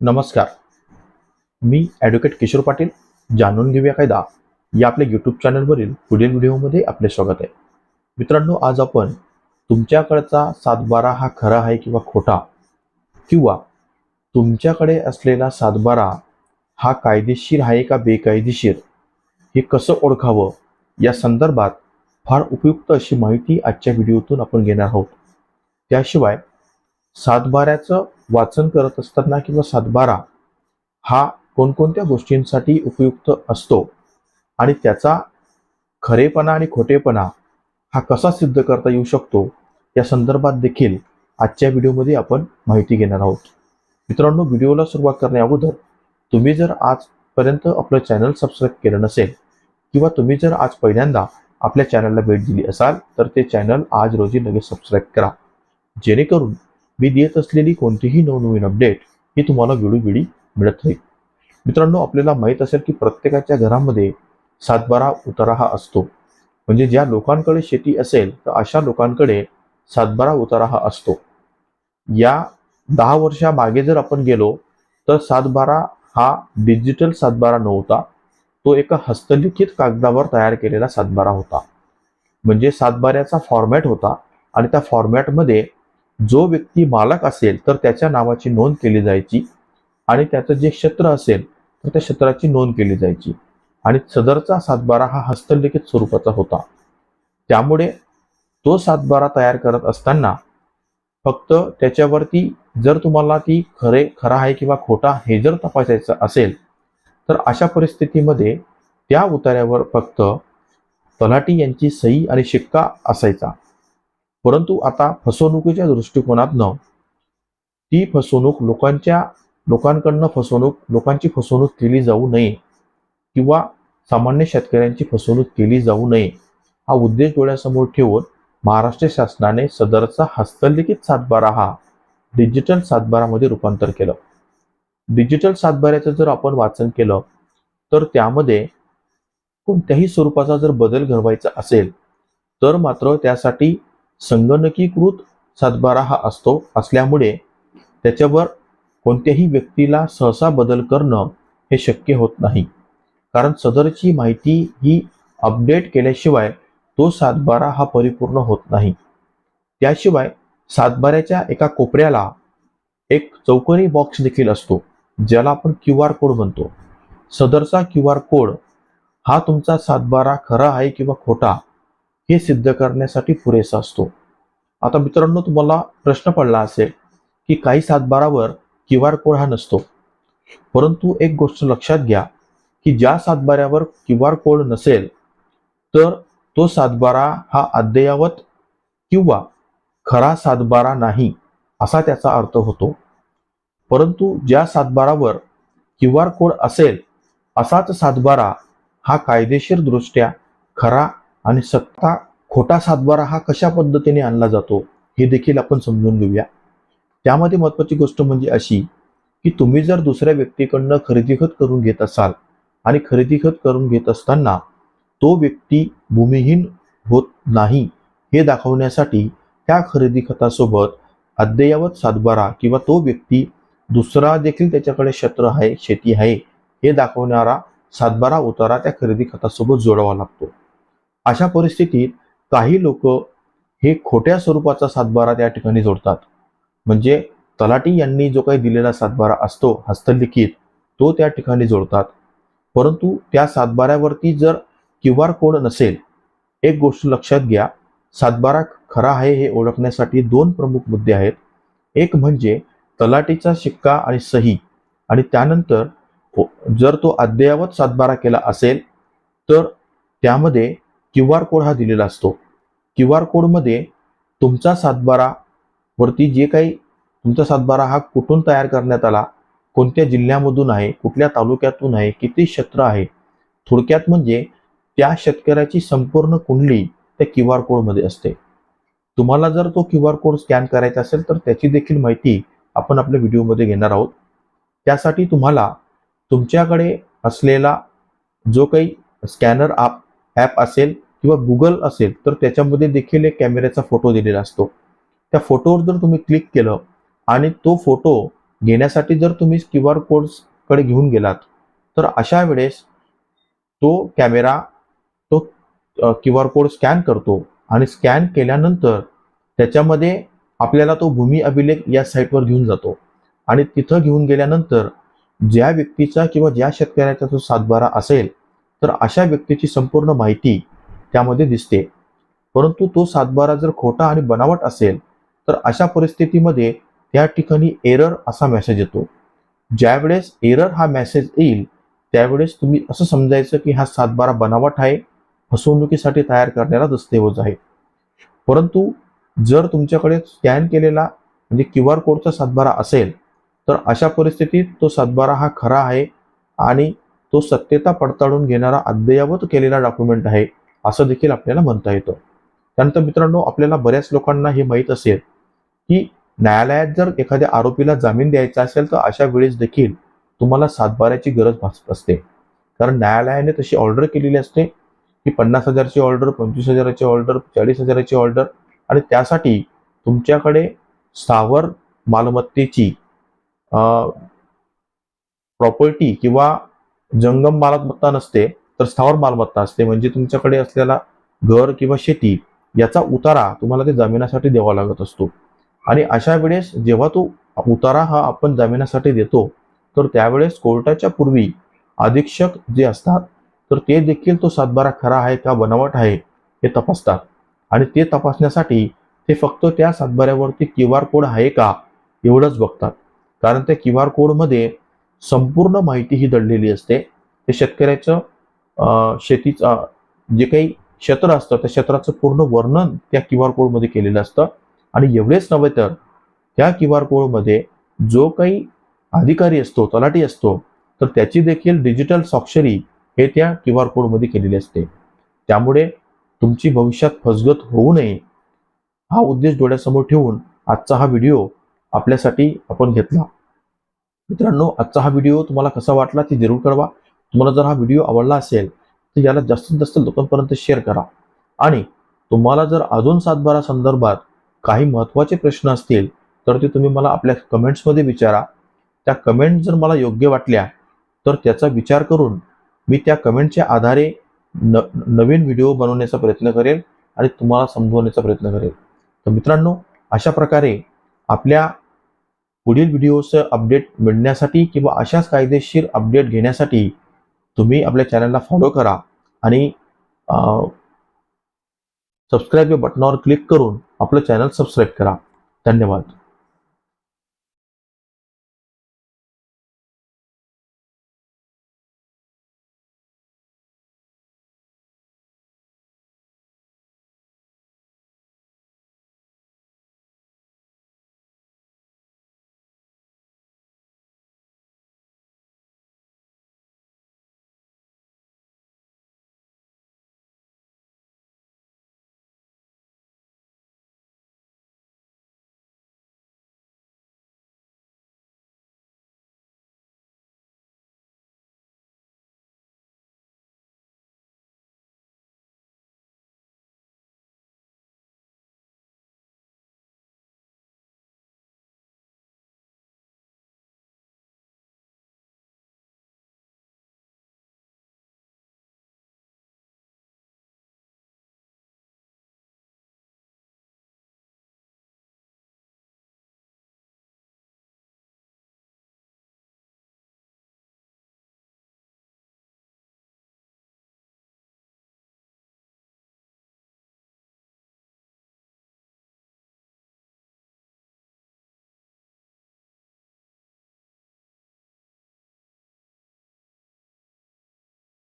नमस्कार. मी ॲडव्होकेट किशोर पाटील. जाणून घेऊया कायदा या आपल्या यूट्यूब चॅनलवरील पुढील व्हिडिओमध्ये आपले स्वागत आहे. मित्रांनो, आज आपण तुमच्याकडचा 7/12 हा खरा आहे किंवा खोटा, किंवा तुमच्याकडे असलेला 7/12 हा कायदेशीर आहे का बेकायदेशीर, हे कसं ओळखावं या संदर्भात फार उपयुक्त अशी माहिती आजच्या व्हिडिओतून आपण घेणार आहोत. त्याशिवाय 7/12चं वाचन करत असताना किंवा 7/12 हा कोणकोणत्या गोष्टींसाठी उपयुक्त असतो आणि त्याचा खरेपणा आणि खोटेपणा हा कसा सिद्ध करता येऊ शकतो या संदर्भात देखील आजच्या व्हिडिओमध्ये आपण माहिती घेणार आहोत. मित्रांनो, व्हिडिओला सुरुवात करण्या अगोदर तुम्ही जर आजपर्यंत आपलं चॅनल सबस्क्राईब केलं नसेल किंवा तुम्ही जर आज पहिल्यांदा आपल्या चॅनलला भेट दिली असाल तर ते चॅनल आज रोजी लगेच सबस्क्राईब करा, जेणेकरून मी देत असलेली कोणतीही नवनवीन अपडेट ही तुम्हाला वेळोवेळी मिळत राहील. मित्रांनो, आपल्याला माहीत असेल की प्रत्येकाच्या घरामध्ये 7/12 उतारा हा असतो. म्हणजे ज्या लोकांकडे शेती असेल तर अशा लोकांकडे 7/12 उतारा हा असतो. या 10 वर्षामागे जर आपण गेलो तर 7/12 हा डिजिटल 7/12 नव्हता, तो एका हस्तलिखित कागदावर तयार केलेला 7/12 होता. म्हणजे 7/12चा फॉर्मॅट होता आणि त्या फॉर्मॅटमध्ये जो व्यक्ती मालक असेल तर त्याच्या नावाची नोंद केली जायची आणि त्याचं जे क्षेत्र असेल तर त्या क्षेत्राची नोंद केली जायची आणि सदरचा 7/12 हा हस्तलिखित स्वरूपाचा होता. त्यामुळे तो 7/12 तयार करत असताना फक्त त्याच्यावरती जर तुम्हाला ती खरा आहे किंवा खोटा हे जर तपासायचं असेल तर अशा परिस्थितीमध्ये त्या उतार्यावर फक्त तलाठी यांची सही आणि शिक्का असायचा. परंतु आता फसवणुकीच्या दृष्टिकोनातनं ती फसवणूक लोकांची फसवणूक केली जाऊ नये किंवा सामान्य शेतकऱ्यांची फसवणूक केली जाऊ नये हा उद्देश डोळ्यासमोर ठेवून महाराष्ट्र शासनाने सदरचा हस्तलिखित 7/12 हा डिजिटल 7/12 मध्ये रूपांतर केलं. डिजिटल 7/12चं जर आपण वाचन केलं तर त्यामध्ये कोणत्याही स्वरूपाचा जर बदल घडवायचा असेल तर मात्र त्यासाठी संगणकीकृत 7/12 हा असल्यामुळे त्याच्यावर कोणत्याही व्यक्तीला सहसा बदल करणं हे शक्य होत नाही, कारण सदरची माहिती ही अपडेट केल्याशिवाय तो 7/12 हा परिपूर्ण होत नाही. त्याशिवाय 7/12च्या एका कोपऱ्याला एक चौकोनी बॉक्स देखील असतो, ज्याला आपण QR कोड म्हणतो. सदरचा QR कोड हा तुमचा 7/12 खरा आहे किंवा खोटा हे सिद्ध करण्यासाठी पुरेसा असतो. आता मित्रांनो, तुम्हाला प्रश्न पडला असेल की काही 7/12वर QR कोड हा नसतो, परंतु एक गोष्ट लक्षात घ्या की ज्या 7/12वर QR कोड नसेल तर तो 7/12 हा अद्ययावत किंवा खरा 7/12 नाही असा त्याचा अर्थ होतो. परंतु ज्या 7/12वर QR कोड असेल असाच 7/12 हा कायदेशीर दृष्ट्या खरा आणि सत्ता खोटा 7/12 हा कशा पद्धतीने आणला जातो हे देखील आपण समजून घेऊया. त्यामध्ये महत्त्वाची गोष्ट म्हणजे अशी की तुम्ही जर दुसऱ्या व्यक्तीकडनं खरेदी खत करून घेत असाल आणि खरेदी खत करून घेत असताना तो व्यक्ती भूमिहीन होत नाही हे दाखवण्यासाठी त्या खरेदी खतासोबत अद्ययावत 7/12 किंवा तो व्यक्ती दुसरा देखील त्याच्याकडे क्षेत्र आहे, शेती आहे हे दाखवणारा 7/12 उतारा त्या खरेदी खतासोबत जोडावा लागतो. अशा परिस्थितीत काही लोक हे खोट्या स्वरूपाचा 7/12 त्या ठिकाणी जोडतात. म्हणजे तलाठी यांनी जो काही दिलेला 7/12 असतो हस्तलिखित तो त्या ठिकाणी जोडतात. परंतु त्या 7/12वरती जर QR कोड नसेल, एक गोष्ट लक्षात घ्या, 7/12 खरा आहे हे ओळखण्यासाठी 2 प्रमुख मुद्दे आहेत. एक म्हणजे तलाठीचा शिक्का आणि सही, आणि त्यानंतर जर तो अद्ययावत 7/12 केला असेल तर त्यामध्ये QR कोड हा दिलेला असतो. QR कोडमध्ये तुमचा 7/12 वरती जे काही तुमचा 7/12 हा कुठून तयार करण्यात आला, कोणत्या जिल्ह्यामधून आहे, कुठल्या तालुक्यातून आहे, किती क्षेत्र आहे, थोडक्यात म्हणजे त्या शेतकऱ्याची संपूर्ण कुंडली त्या QR कोडमध्ये असते. तुम्हाला जर तो QR कोड स्कॅन करायचा असेल तर त्याची देखील माहिती आपण आपल्या व्हिडिओमध्ये घेणार आहोत. त्यासाठी तुम्हाला तुमच्याकडे असलेला जो काही स्कॅनर ॲप असेल किंवा Google असेल तर त्याच्यामध्ये देखील एक कॅमेऱ्याचा फोटो दिलेला असतो. त्या फोटोवर जर तुम्ही क्लिक केलं आणि तो फोटो घेण्यासाठी जर तुम्ही QR कोड्सकडे घेऊन गेलात तर अशा वेळेस तो कॅमेरा तो QR कोड स्कॅन करतो आणि स्कॅन केल्यानंतर त्याच्यामध्ये आपल्याला तो भूमी अभिलेख या साईटवर घेऊन जातो आणि तिथं घेऊन गेल्यानंतर ज्या व्यक्तीचा किंवा ज्या शेतकऱ्याचा तो सातबारा असेल तर अशा व्यक्तीची संपूर्ण माहिती त्यामध्ये दिसते. परंतु तो सातबारा जर खोटा आणि बनावट असेल तर अशा परिस्थितीमध्ये त्या ठिकाणी एरर असा मेसेज येतो. ज्यावेळेस एरर हा मेसेज येईल त्यावेळेस तुम्ही असं समजायचं की हा सातबारा बनावट आहे, फसवणुकीसाठी तयार करणारा दस्तऐवज आहे. परंतु जर तुमच्याकडे स्कॅन केलेला म्हणजे QR कोडचा सातबारा असेल तर अशा परिस्थितीत तो सातबारा हा खरा आहे आणि तो सत्यता पडताळून घेणारा अद्ययावत केलेला डॉक्युमेंट आहे असं देखील आपल्याला म्हणता येतं. त्यानंतर मित्रांनो, आपल्याला बऱ्याच लोकांना हे माहीत असेल की न्यायालयात जर एखाद्या आरोपीला जामीन द्यायचा असेल तर अशा वेळेस देखील तुम्हाला सातबाऱ्याची गरज भासत असते. कारण न्यायालयाने तशी ऑर्डर केलेली असते की 50,000ची ऑर्डर, 25,000ची ऑर्डर, 40,000ची ऑर्डर आणि त्यासाठी तुमच्याकडे स्थावर मालमत्तेची प्रॉपर्टी किंवा जंगम मालमत्ता नसते तर स्थावर मालमत्ता असते. म्हणजे तुमच्याकडे असलेला घर किंवा शेती याचा उतारा तुम्हाला ते जामिनासाठी द्यावा लागत असतो. आणि अशा वेळेस जेव्हा तो उतारा हा आपण जामिनासाठी देतो तर त्यावेळेस कोर्टाच्या पूर्वी अधीक्षक जे असतात तर ते देखील तो सातबारा खरा आहे का बनावट आहे हे तपासतात. आणि ते तपासण्यासाठी ते फक्त त्या सातबाऱ्यावरती QR कोड आहे का एवढंच बघतात. कारण त्या QR कोडमध्ये संपूर्ण माहिती ही दडलेली असते. ते शेतकऱ्याचं शेतीचं जे काही क्षेत्र असतं त्या क्षेत्राचं पूर्ण वर्णन त्या QR कोडमध्ये केलेलं असतं. आणि एवढेच नव्हे तर त्या QR कोडमध्ये जो काही अधिकारी असतो, तलाठी असतो तर त्याची देखील डिजिटल स्वाक्षरी हे त्या QR कोडमध्ये केलेली असते. त्यामुळे तुमची भविष्यात फसगत होऊ नये हा उद्देश डोळ्यासमोर ठेवून आजचा हा व्हिडिओ आपल्यासाठी आपण घेतला. मित्रांनो, आजचा हा व्हिडिओ तुम्हाला कसा वाटला ते जरूर कळवा. तुम्हाला जर हा व्हिडिओ आवडला असेल तर याला जास्तीत जास्त लोकांपर्यंत शेअर करा. आणि तुम्हाला जर अजून सातबारा संदर्भात काही महत्त्वाचे प्रश्न असतील तर ते तुम्ही मला आपल्या कमेंट्समध्ये विचारा. त्या कमेंट जर मला योग्य वाटल्या तर त्याचा विचार करून मी त्या कमेंटच्या आधारे नवीन व्हिडिओ बनवण्याचा प्रयत्न करेल आणि तुम्हाला समजवण्याचा प्रयत्न करेल. तर मित्रांनो, अशा प्रकारे आपल्या पुढील व्हिडिओचं अपडेट मिळण्यासाठी किंवा अशाच कायदेशीर अपडेट घेण्यासाठी तुम्ही आपल्या चॅनलला फॉलो करा आणि सबस्क्राईब या बटनावर क्लिक करून आपलं चॅनल सबस्क्राईब करा. धन्यवाद.